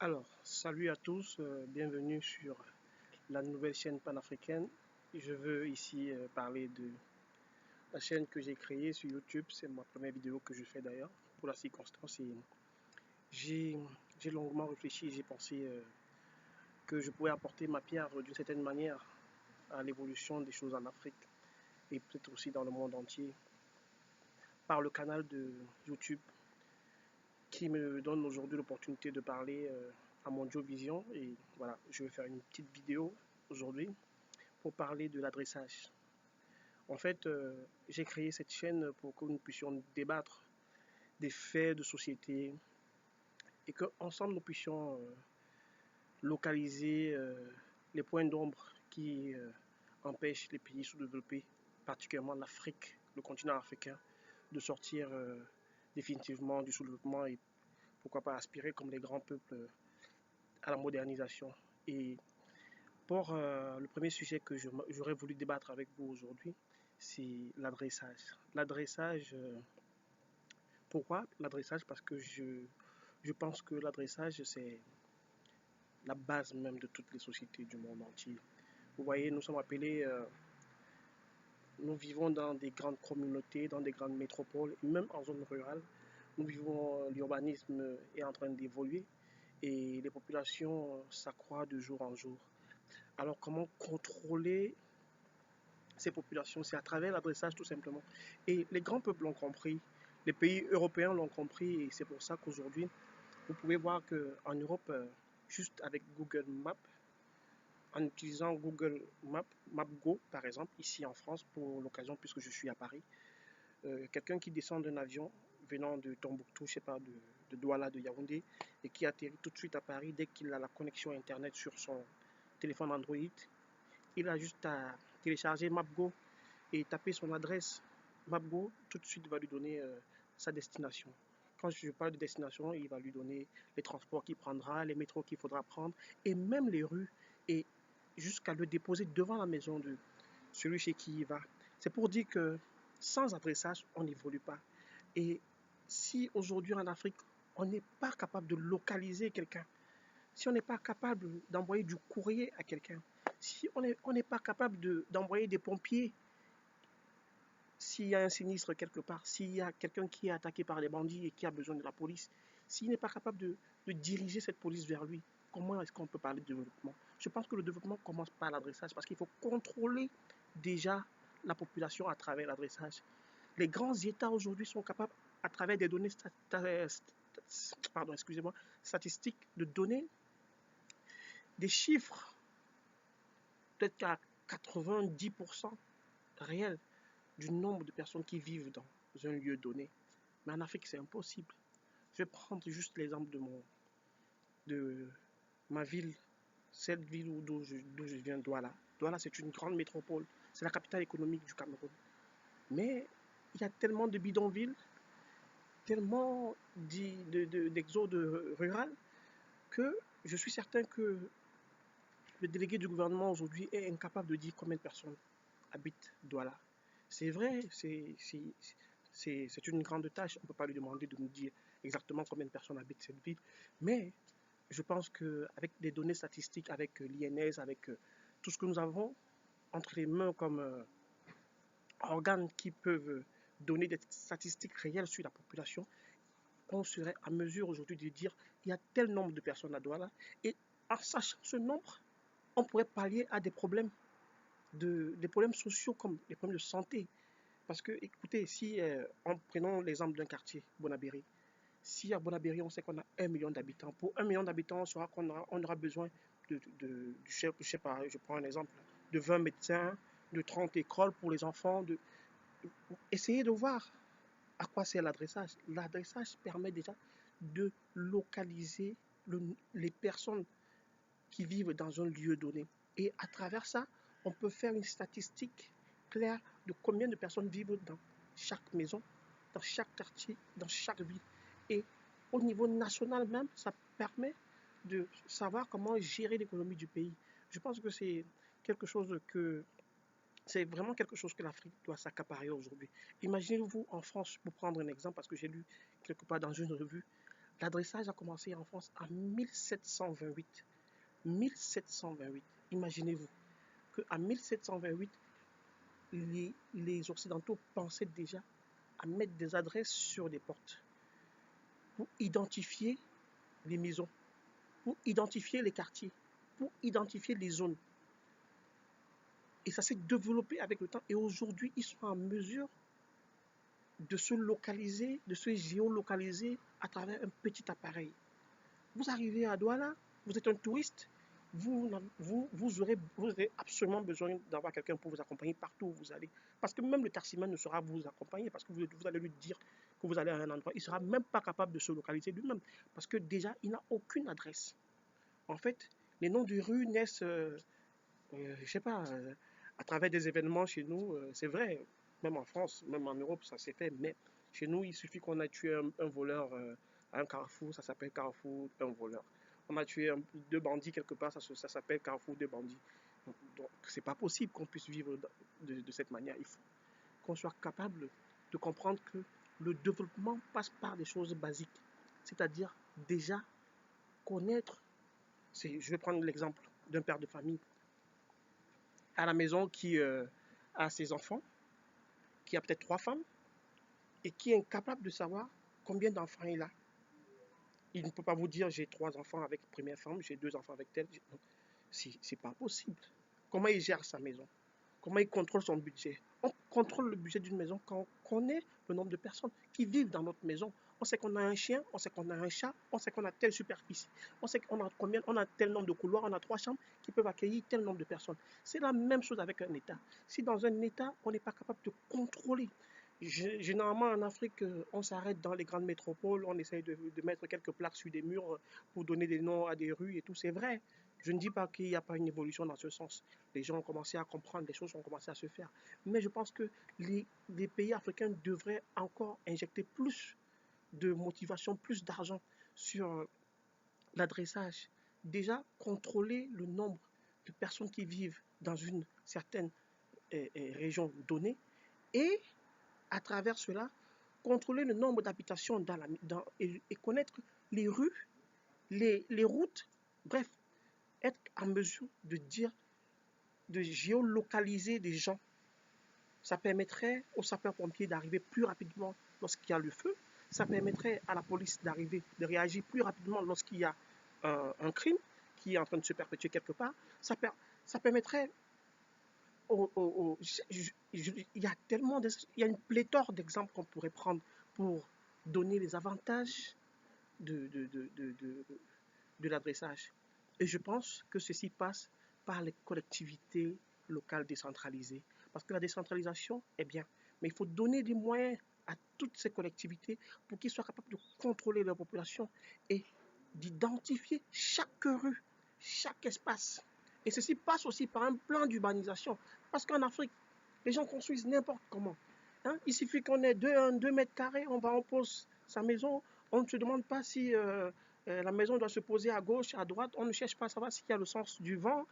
Alors, salut à tous, bienvenue sur la nouvelle chaîne panafricaine. Je veux ici parler de la chaîne que j'ai créée sur YouTube. C'est ma première vidéo que je fais d'ailleurs pour la circonstance. Et j'ai j'ai longuement réfléchi, j'ai pensé que je pouvais apporter ma pierre d'une certaine manière à l'évolution des choses en Afrique et peut-être aussi dans le monde entier par le canal de YouTube qui me donne aujourd'hui l'opportunité de parler à Mondio Vision. Et voilà, je vais faire une petite vidéo aujourd'hui pour parler de l'adressage. En fait, j'ai créé cette chaîne pour que nous puissions débattre des faits de société et qu'ensemble nous puissions localiser les points d'ombre qui empêchent les pays sous-développés, particulièrement l'Afrique, le continent africain, de sortir définitivement du sous-développement et pourquoi pas aspirer comme les grands peuples à la modernisation. Et pour le premier sujet que j'aurais voulu débattre avec vous aujourd'hui, c'est l'adressage. L'adressage, pourquoi l'adressage? Parce que je pense que l'adressage, c'est la base même de toutes les sociétés du monde entier. Vous voyez, nous sommes appelés, nous vivons dans des grandes communautés, dans des grandes métropoles, et même en zone rurale. Nous vivons, l'urbanisme est en train d'évoluer et les populations s'accroissent de jour en jour. Alors, comment contrôler ces populations? C'est à travers l'adressage tout simplement. Et les grands peuples l'ont compris, les pays européens l'ont compris, et c'est pour ça qu'aujourd'hui, vous pouvez voir qu'en Europe, juste avec Google Maps, en utilisant Google Maps, MapGo par exemple, ici en France, pour l'occasion, puisque je suis à Paris, quelqu'un qui descend d'un avion venant de Tombouctou, je sais pas, de Douala, de Yaoundé, et qui atterrit tout de suite à Paris, dès qu'il a la connexion Internet sur son téléphone Android, il a juste à télécharger MapGo et taper son adresse MapGo, tout de suite va lui donner sa destination. Quand je parle de destination, il va lui donner les transports qu'il prendra, les métros qu'il faudra prendre, et même les rues, et jusqu'à le déposer devant la maison de celui chez qui il va. C'est pour dire que sans adressage, on n'évolue pas. Et si aujourd'hui en Afrique, on n'est pas capable de localiser quelqu'un, si on n'est pas capable d'envoyer du courrier à quelqu'un, si on n'est pas capable d'envoyer des pompiers s'il y a un sinistre quelque part, s'il y a quelqu'un qui est attaqué par les bandits et qui a besoin de la police, s'il n'est pas capable de diriger cette police vers lui, comment est-ce qu'on peut parler de développement? Je pense que le développement commence par l'adressage parce qu'il faut contrôler déjà la population à travers l'adressage. Les grands États aujourd'hui sont capables, à travers des données pardon, excusez-moi, statistiques, de donner des chiffres, peut-être qu'à 90% réels du nombre de personnes qui vivent dans un lieu donné. Mais en Afrique, c'est impossible. Je vais prendre juste l'exemple de ma ville, cette ville d'où je viens, Douala. Douala, c'est une grande métropole. C'est la capitale économique du Cameroun. Mais il y a tellement de bidonvilles, tellement d'exodes rural que je suis certain que le délégué du gouvernement aujourd'hui est incapable de dire combien de personnes habitent Douala. C'est vrai, c'est une grande tâche. On ne peut pas lui demander de nous dire exactement combien de personnes habitent cette ville. Mais je pense qu'avec des données statistiques, avec l'INS, avec tout ce que nous avons entre les mains comme organes qui peuvent donner des statistiques réelles sur la population, on serait à mesure aujourd'hui de dire il y a tel nombre de personnes à Douala. Et en sachant ce nombre, on pourrait pallier à des problèmes sociaux comme des problèmes de santé. Parce que, écoutez, si en prenant l'exemple d'un quartier, Bonabéry, si à Bonabéry, on sait qu'on a 1 million d'habitants, pour 1 million d'habitants, on saura on aura besoin je sais pas, je prends un exemple, de 20 médecins, de 30 écoles pour les enfants. Essayez de voir à quoi c'est l'adressage. L'adressage permet déjà de localiser les personnes qui vivent dans un lieu donné. Et à travers ça, on peut faire une statistique claire de combien de personnes vivent dans chaque maison, dans chaque quartier, dans chaque ville. Et au niveau national même, ça permet de savoir comment gérer l'économie du pays. Je pense que quelque chose que c'est vraiment quelque chose que l'Afrique doit s'accaparer aujourd'hui. Imaginez-vous en France, pour prendre un exemple, parce que j'ai lu quelque part dans une revue, L'adressage a commencé en France en 1728. 1728. Imaginez-vous qu'en 1728, les Occidentaux pensaient déjà à mettre des adresses sur des portes pour identifier les maisons, pour identifier les quartiers, pour identifier les zones. Et ça s'est développé avec le temps. Et aujourd'hui, ils sont en mesure de se localiser, de se géolocaliser à travers un petit appareil. Vous arrivez à Douala, vous êtes un touriste, vous aurez absolument besoin d'avoir quelqu'un pour vous accompagner partout où vous allez. Parce que même le taximan ne saura vous accompagner parce que vous allez lui dire que vous allez à un endroit. Il ne sera même pas capable de se localiser lui-même parce que déjà, il n'a aucune adresse. En fait, les noms de rues naissent, je ne sais pas, à travers des événements chez nous. C'est vrai, même en France, même en Europe, ça s'est fait. Mais chez nous, il suffit qu'on a tué un voleur à un carrefour, ça s'appelle carrefour, un voleur. On a tué deux bandits quelque part, ça s'appelle carrefour, deux bandits. Donc, c'est pas possible qu'on puisse vivre de cette manière. Il faut qu'on soit capable de comprendre que le développement passe par des choses basiques. C'est-à-dire déjà connaître. Je vais prendre l'exemple d'un père de famille à la maison qui a ses enfants, qui a peut-être 3 femmes, et qui est incapable de savoir combien d'enfants il a. Il ne peut pas vous dire j'ai 3 enfants avec première femme, j'ai 2 enfants avec telle. C'est pas possible. Comment il gère sa maison? Comment il contrôle son budget? On contrôle le budget d'une maison quand on connaît le nombre de personnes qui vivent dans notre maison. On sait qu'on a un chien, on sait qu'on a un chat, on sait qu'on a telle superficie, on sait qu'on a combien, on a tel nombre de couloirs, on a 3 chambres qui peuvent accueillir tel nombre de personnes. C'est la même chose avec un État. Si dans un État, on n'est pas capable de contrôler, généralement en Afrique, on s'arrête dans les grandes métropoles, on essaye de mettre quelques plaques sur des murs pour donner des noms à des rues et tout, c'est vrai. Je ne dis pas qu'il n'y a pas une évolution dans ce sens. Les gens ont commencé à comprendre, les choses ont commencé à se faire. Mais je pense que les pays africains devraient encore injecter plus de motivation, plus d'argent sur l'adressage. Déjà, contrôler le nombre de personnes qui vivent dans une certaine région donnée et, à travers cela, contrôler le nombre d'habitations et connaître les rues, les routes, bref, être en mesure de dire, de géolocaliser des gens. Ça permettrait aux sapeurs-pompiers d'arriver plus rapidement lorsqu'il y a le feu. Ça permettrait à la police d'arriver, de réagir plus rapidement lorsqu'il y a un crime qui est en train de se perpétuer quelque part. Ça permettrait il y a tellement il y a une pléthore d'exemples qu'on pourrait prendre pour donner les avantages de, de, de, de, de, de l'adressage. Et je pense que ceci passe par les collectivités locales décentralisées. Parce que la décentralisation est bien, mais il faut donner des moyens à toutes ces collectivités pour qu'ils soient capables de contrôler leur population et d'identifier chaque rue, chaque espace. Et ceci passe aussi par un plan d'urbanisation. Parce qu'en Afrique, les gens construisent n'importe comment. Hein? Il suffit qu'on ait 2 mètres carrés, on pose sa maison. On ne se demande pas si la maison doit se poser à gauche, à droite. On ne cherche pas à savoir s'il y a le sens du vent.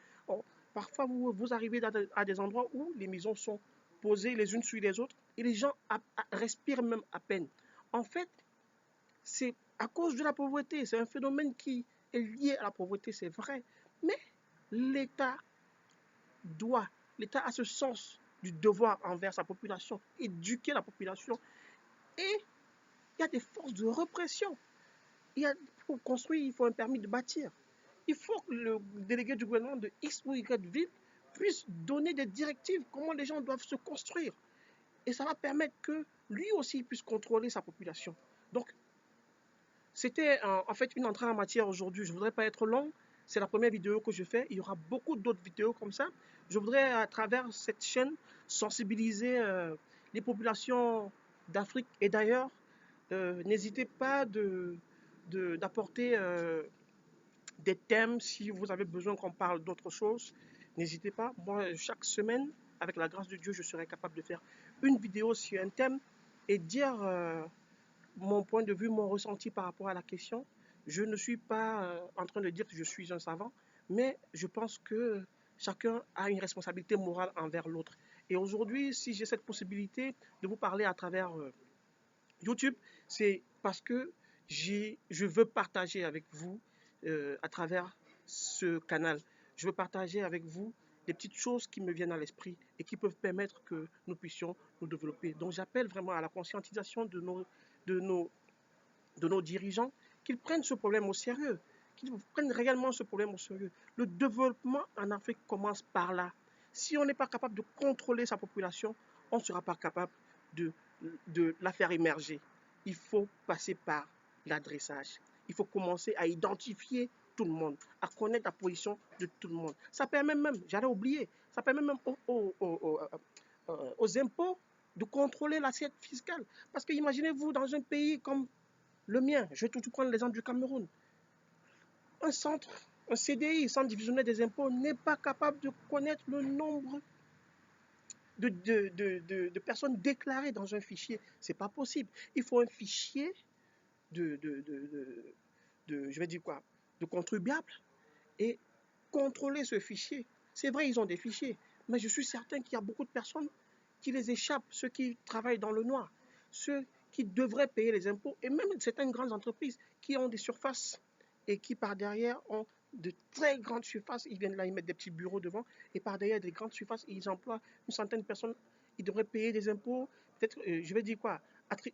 Parfois, vous arrivez à des endroits où les maisons sont posées les unes sur les autres et les gens respirent même à peine. En fait, c'est à cause de la pauvreté. C'est un phénomène qui est lié à la pauvreté, c'est vrai. Mais l'État l'État a ce sens du devoir envers sa population, éduquer la population. Et il y a des forces de répression. Pour construire, il faut un permis de bâtir. Il faut que le délégué du gouvernement de X ou Y ville puisse donner des directives, comment les gens doivent se construire. Et ça va permettre que lui aussi puisse contrôler sa population. Donc, c'était en fait une entrée en matière aujourd'hui. Je ne voudrais pas être long. C'est la première vidéo que je fais. Il y aura beaucoup d'autres vidéos comme ça. Je voudrais, à travers cette chaîne, sensibiliser les populations d'Afrique et d'ailleurs. N'hésitez pas d'apporter des thèmes si vous avez besoin qu'on parle d'autre chose. N'hésitez pas. Moi, chaque semaine, avec la grâce de Dieu, je serai capable de faire une vidéo sur un thème et dire mon point de vue, mon ressenti par rapport à la question. Je ne suis pas en train de dire que je suis un savant, mais je pense que chacun a une responsabilité morale envers l'autre. Et aujourd'hui, si j'ai cette possibilité de vous parler à travers YouTube, c'est parce que je veux partager avec vous à travers ce canal. Je veux partager avec vous des petites choses qui me viennent à l'esprit et qui peuvent permettre que nous puissions nous développer. Donc j'appelle vraiment à la conscientisation de nos, de nos dirigeants, qu'ils prennent ce problème au sérieux, qu'ils prennent réellement ce problème au sérieux. Le développement en Afrique commence par là. Si on n'est pas capable de contrôler sa population, on ne sera pas capable de, de la faire émerger. Il faut passer par l'adressage. Il faut commencer à identifier tout le monde, à connaître la position de tout le monde. Ça permet même, j'allais oublier, ça permet même aux impôts de contrôler l'assiette fiscale. Parce que imaginez-vous dans un pays comme le mien, je vais tout prendre l'exemple du Cameroun. Un centre, un CDI, Centre divisionnaire des impôts, n'est pas capable de connaître le nombre de personnes déclarées dans un fichier. Ce n'est pas possible. Il faut un fichier je vais dire quoi, de contribuables et contrôler ce fichier. C'est vrai, ils ont des fichiers, mais je suis certain qu'il y a beaucoup de personnes qui les échappent, ceux qui travaillent dans le noir, ceux qui devraient payer les impôts, et même certaines grandes entreprises qui ont des surfaces et qui par derrière ont de très grandes surfaces. Ils viennent là, ils mettent des petits bureaux devant, et par derrière des grandes surfaces, ils emploient une centaine de personnes. Ils devraient payer des impôts, peut-être, je vais dire quoi,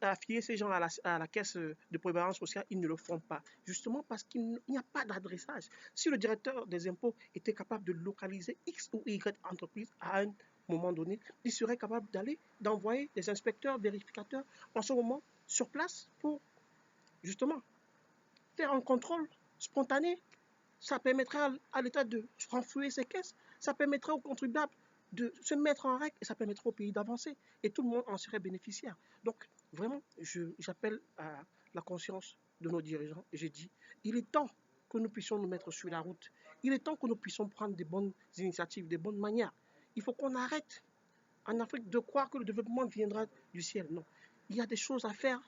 affilier ces gens à la caisse de prévoyance sociale, ils ne le font pas. Justement parce qu'il n'y a pas d'adressage. Si le directeur des impôts était capable de localiser X ou Y entreprise à un moment donné, il serait capable d'envoyer des inspecteurs, vérificateurs en ce moment sur place pour justement faire un contrôle spontané. Ça permettra à l'État de renflouer ses caisses, ça permettra aux contribuables de se mettre en règle et ça permettra au pays d'avancer et tout le monde en serait bénéficiaire. Donc vraiment, j'appelle à la conscience de nos dirigeants et j'ai dit, il est temps que nous puissions nous mettre sur la route. Il est temps que nous puissions prendre des bonnes initiatives, des bonnes manières. Il faut qu'on arrête en Afrique de croire que le développement viendra du ciel. Non. Il y a des choses à faire,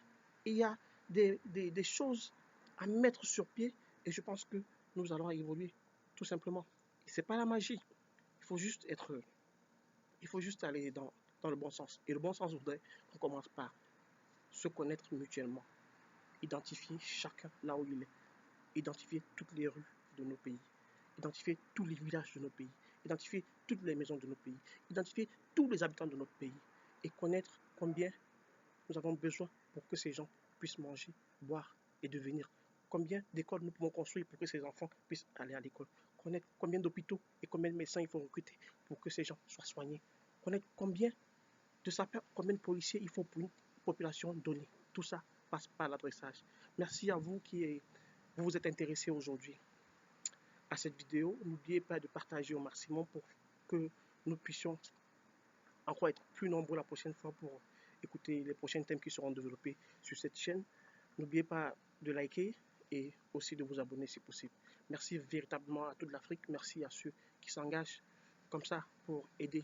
il y a des choses à mettre sur pied et je pense que nous allons évoluer tout simplement. Ce n'est pas la magie. Il faut juste aller dans le bon sens. Et le bon sens voudrait qu'on commence par se connaître mutuellement, identifier chacun là où il est, identifier toutes les rues de nos pays, identifier tous les villages de nos pays, identifier toutes les maisons de nos pays, identifier tous les habitants de notre pays et connaître combien nous avons besoin pour que ces gens puissent manger, boire et devenir. Combien d'écoles nous pouvons construire pour que ces enfants puissent aller à l'école. Connaître combien d'hôpitaux et combien de médecins il faut recruter pour que ces gens soient soignés. Connaître combien de sapeurs, combien de policiers il faut pour une population donnée. Tout ça passe par l'adressage. Merci à vous qui vous vous êtes intéressés aujourd'hui à cette vidéo. N'oubliez pas de partager au maximum pour que nous puissions encore être plus nombreux la prochaine fois pour écouter les prochains thèmes qui seront développés sur cette chaîne. N'oubliez pas de liker et aussi de vous abonner si possible. Merci véritablement à toute l'Afrique. Merci à ceux qui s'engagent comme ça pour aider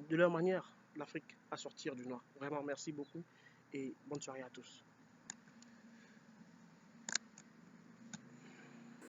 de leur manière l'Afrique à sortir du noir. Vraiment, merci beaucoup et bonne soirée à tous.